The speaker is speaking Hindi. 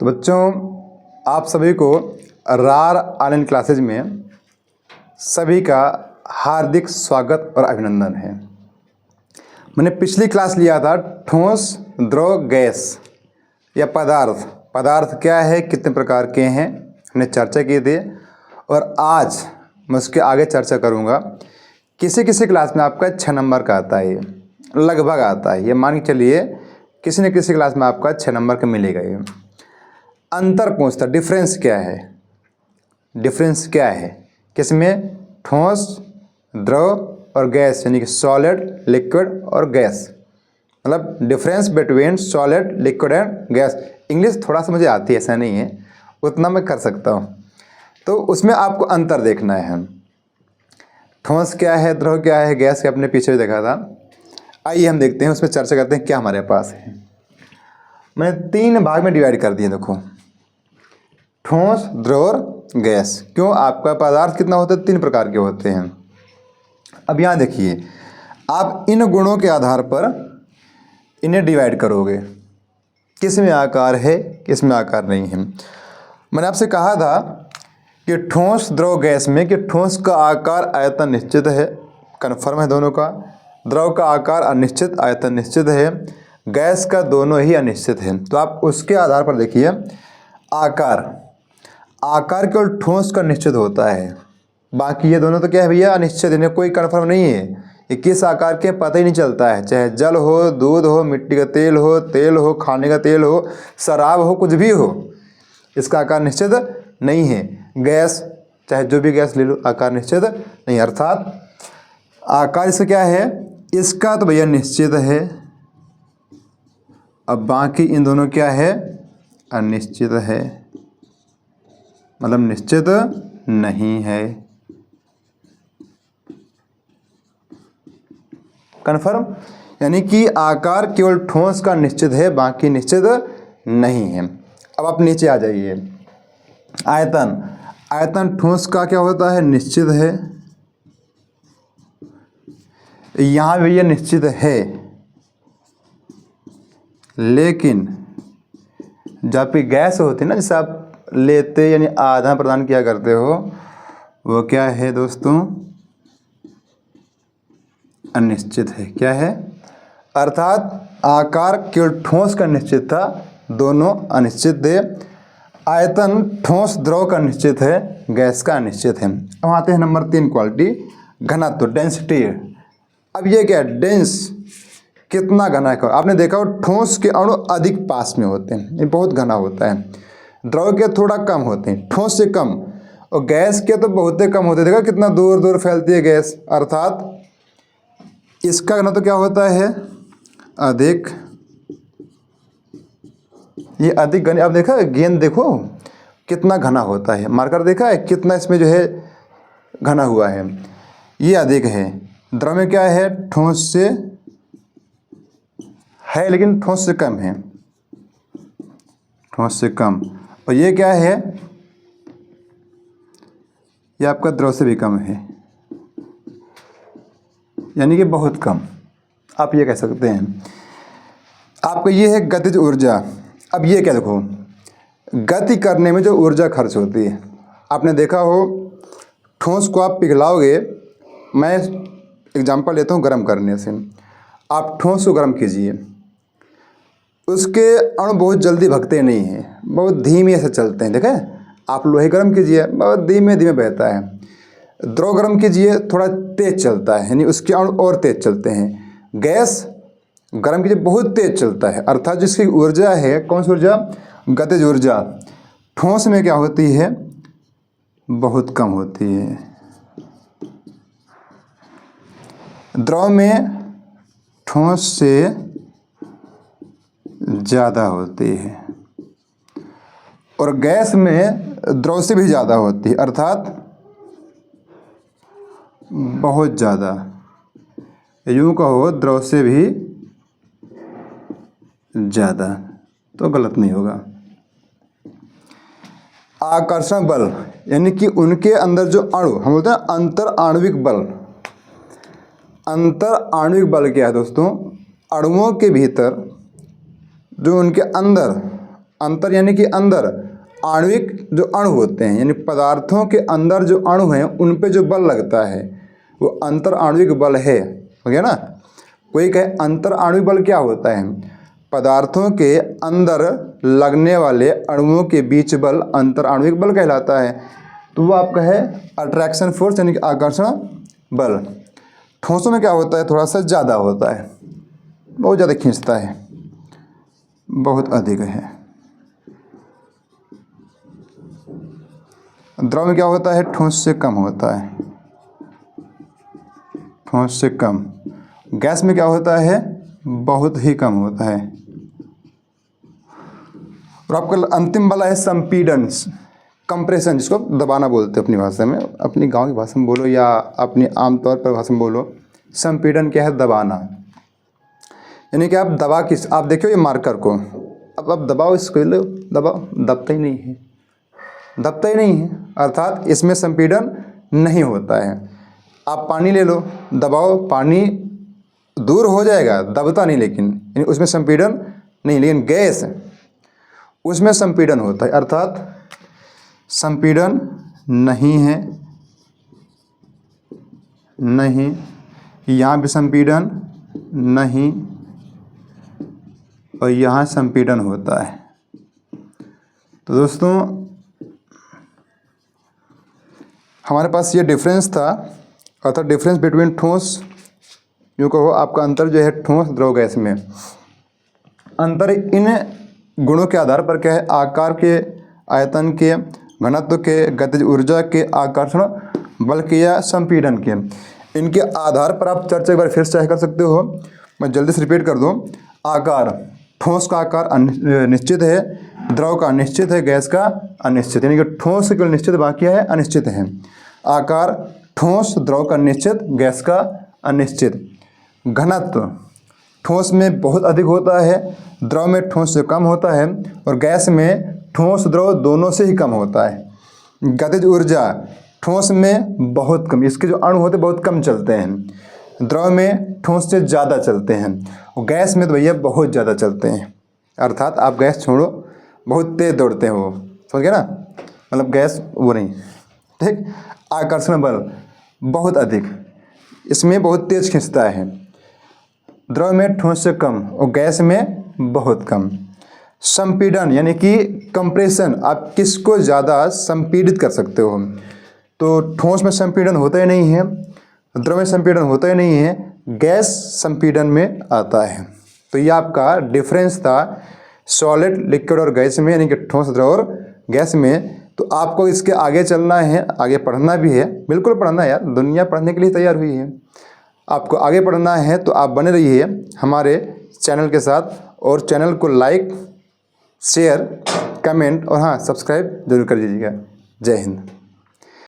तो बच्चों, आप सभी को रार ऑनलाइन क्लासेज में सभी का हार्दिक स्वागत और अभिनंदन है। मैंने पिछली क्लास लिया था ठोस, द्रव, गैस या पदार्थ। पदार्थ क्या है, कितने प्रकार के हैं, हमने चर्चा की थी। और आज मैं उसके आगे चर्चा करूँगा। किसी किसी क्लास में आपका 6 नंबर का आता है, लगभग आता है, ये मान के चलिए किसी न किसी क्लास में आपका 6 नंबर का मिलेगा। ये अंतर पूछता, डिफरेंस क्या है, डिफरेंस क्या है किसमें, ठोस, द्रव और गैस, यानी कि सॉलिड, लिक्विड और गैस। मतलब difference between solid, liquid and gas. English थोड़ा सा मुझे आती है, ऐसा नहीं है, उतना मैं कर सकता हूँ। तो उसमें आपको अंतर देखना है। ठोस क्या है, द्रव क्या है, गैस के अपने पीछे देखा था। आइए हम देखते हैं, उसमें चर्चा करते हैं क्या हमारे पास है। मैंने 3 भाग में डिवाइड कर दिए। देखो, ठोस, द्रव और गैस। क्यों, आपका पदार्थ कितना होता है, 3 प्रकार के होते हैं। अब यहाँ देखिए, आप इन गुणों के आधार पर इन्हें डिवाइड करोगे, किस में आकार है, किस में आकार नहीं है। मैंने आपसे कहा था कि ठोस, द्रव, गैस में कि ठोस का आकार आयतन निश्चित है, कन्फर्म है दोनों का। द्रव का आकार अनिश्चित, आयतन निश्चित है। गैस का दोनों ही अनिश्चित है। तो आप उसके आधार पर देखिए, आकार केवल ठोस का निश्चित होता है, बाकी ये दोनों तो क्या है भैया, अनिश्चित, इन्हें कोई कन्फर्म नहीं है। ये किस आकार के पता ही नहीं चलता है, चाहे जल हो, दूध हो, मिट्टी का तेल हो, खाने का तेल हो, शराब हो, कुछ भी हो, इसका आकार निश्चित नहीं है। गैस, चाहे जो भी गैस ले लो, आकार निश्चित नहीं। अर्थात आकार इसका क्या है, इसका तो भैया निश्चित है, अब बाकी इन दोनों क्या है, अनिश्चित है, मतलब निश्चित नहीं है। कन्फर्म, यानी कि आकार केवल ठोस का निश्चित है, बाकी निश्चित नहीं है। अब आप नीचे आ जाइए। आयतन ठोस का क्या होता है, निश्चित है। यहाँ भी ये निश्चित है, लेकिन जब भी गैस होती है ना, जैसे आप लेते यानी आधा प्रदान किया करते हो, वो क्या है दोस्तों, अनिश्चित है। क्या है, अर्थात आकार केवल ठोस का निश्चित था, दोनों अनिश्चित थे। आयतन ठोस, द्रव का निश्चित है, गैस का अनिश्चित है। अब आते हैं नंबर 3 क्वालिटी, घनत्व, डेंसिटी। अब ये क्या है, डेंस, कितना घना है। आपने देखा हो ठोस के अणु अधिक पास में होते हैं, ये बहुत घना होता है। द्रव के थोड़ा कम होते हैं, ठोस से कम, और गैस के तो बहुत कम होते हैं। देखा कितना दूर दूर फैलती है गैस। अर्थात इसका घनत्व तो क्या होता है, अधिक। ये अधिक घन, अब देखा गेंद, देखो कितना घना होता है, मार्कर देखा है कितना इसमें जो है घना हुआ है, ये अधिक है। द्रव में क्या है, ठोस से है, लेकिन ठोस से कम है, ठोस से कम। और ये क्या है, ये आपका द्रव से भी कम है, यानी कि बहुत कम, आप ये कह सकते हैं। आपका ये है गतिज ऊर्जा। अब ये क्या, देखो गति करने में जो ऊर्जा खर्च होती है, आपने देखा हो ठोस को आप पिघलाओगे, मैं एग्जांपल लेता हूँ गर्म करने से। आप ठोस को गर्म कीजिए, उसके अणु बहुत जल्दी भगते नहीं हैं, बहुत धीमे से चलते हैं। देखें, आप लोहे गर्म कीजिए, बहुत धीमे धीमे बहता है। द्रव गर्म कीजिए, थोड़ा तेज चलता है, यानी उसके अणु और तेज चलते हैं। गैस गर्म कीजिए, बहुत तेज चलता है। अर्थात जिसकी ऊर्जा है, कौन सी ऊर्जा, गतिज ऊर्जा, ठोस में क्या होती है, बहुत कम होती है। द्रव में ठोस से ज़्यादा होती है, और गैस में द्रव से भी ज़्यादा होती है, अर्थात बहुत ज़्यादा। यूँ कहो द्रव से भी ज़्यादा, तो गलत नहीं होगा। आकर्षण बल, यानी कि उनके अंदर जो अणु, हम बोलते हैं अंतर आणविक बल। अंतर आणविक बल क्या है दोस्तों, अणुओं के भीतर जो उनके अंदर अंतर यानी कि अंदर आणविक जो अणु होते हैं, यानी पदार्थों के अंदर जो अणु हैं उन पे जो बल लगता है वो अंतर आणविक बल है। हो गया ना। कोई कहे अंतर आणविक बल क्या होता है? पदार्थों के अंदर लगने वाले अणुओं के बीच बल अंतर आणविक बल कहलाता है। तो वो आपका है अट्रैक्शन फोर्स यानी कि आकर्षण बल। ठोसों में क्या होता है? थोड़ा सा ज़्यादा होता है, बहुत ज़्यादा खींचता है, बहुत अधिक है। द्रव में क्या होता है? ठोस से कम होता है, ठोस से कम। गैस में क्या होता है? बहुत ही कम होता है। और आपका अंतिम वाला है संपीड़न, कंप्रेशन, जिसको दबाना बोलते हैं अपनी भाषा में। अपनी गांव की भाषा में बोलो या अपनी आमतौर पर भाषा में बोलो, संपीड़न क्या है? दबाना। यानी कि आप दबा किस, आप देखियो ये मार्कर को, अब आप दबाओ इसको, दबाओ, दबता ही नहीं है, दबता ही नहीं है, अर्थात इसमें संपीड़न नहीं होता है। आप पानी ले लो, दबाओ, पानी दूर हो जाएगा, दबता नहीं, लेकिन उसमें संपीड़न नहीं। लेकिन गैस, उसमें संपीड़न होता है, अर्थात संपीड़न नहीं है, नहीं, यहाँ भी संपीड़न नहीं, और यहाँ संपीड़न होता है। तो दोस्तों हमारे पास ये डिफरेंस था, अर्थात डिफरेंस बिटवीन ठोस, यूँ कहो आपका अंतर जो है ठोस द्रव गैस में। अंतर इन गुणों के आधार पर क्या है? आकार के, आयतन के, घनत्व के, गतिज ऊर्जा के, आकर्षण बल के या संपीड़न के, इनके आधार पर आप चर्चा एक बार फिर से कर सकते हो। मैं जल्दी से रिपीट कर दूं। आकार, ठोस का आकार निश्चित है, द्रव का निश्चित है, गैस का अनिश्चित, यानी कि ठोस केवल निश्चित, बाकी है अनिश्चित है। आकार ठोस, द्रव का निश्चित, गैस का अनिश्चित। घनत्व ठोस में बहुत अधिक होता है, द्रव में ठोस से कम होता है, और गैस में ठोस द्रव दोनों से ही कम होता है। गतिज ऊर्जा ठोस में बहुत कम, इसके जो अणु होते हैं बहुत कम चलते हैं, द्रव में ठोस से ज़्यादा चलते हैं, और गैस में तो भैया बहुत ज़्यादा चलते हैं। अर्थात आप गैस छोड़ो, बहुत तेज दौड़ते हैं वो, समझ गए ना, मतलब गैस वो नहीं, ठीक। आकर्षण बल बहुत अधिक, इसमें बहुत तेज खींचता है, द्रव में ठोस से कम और गैस में बहुत कम। संपीड़न यानी कि कंप्रेशन, आप किसको ज़्यादा संपीड़ित कर सकते हो। तो ठोस में संपीड़न होता ही नहीं है, द्रव में संपीड़न होता ही नहीं है, गैस संपीड़न में आता है। तो ये आपका डिफरेंस था सॉलिड, लिक्विड और गैस में, यानी कि ठोस, द्रव और गैस में। तो आपको इसके आगे चलना है, आगे पढ़ना भी है, बिल्कुल पढ़ना है यार, दुनिया पढ़ने के लिए तैयार हुई है। आपको आगे पढ़ना है तो आप बने रहिए हमारे चैनल के साथ, और चैनल को लाइक, शेयर, कमेंट और हाँ सब्सक्राइब जरूर कर दीजिएगा। जय हिंद।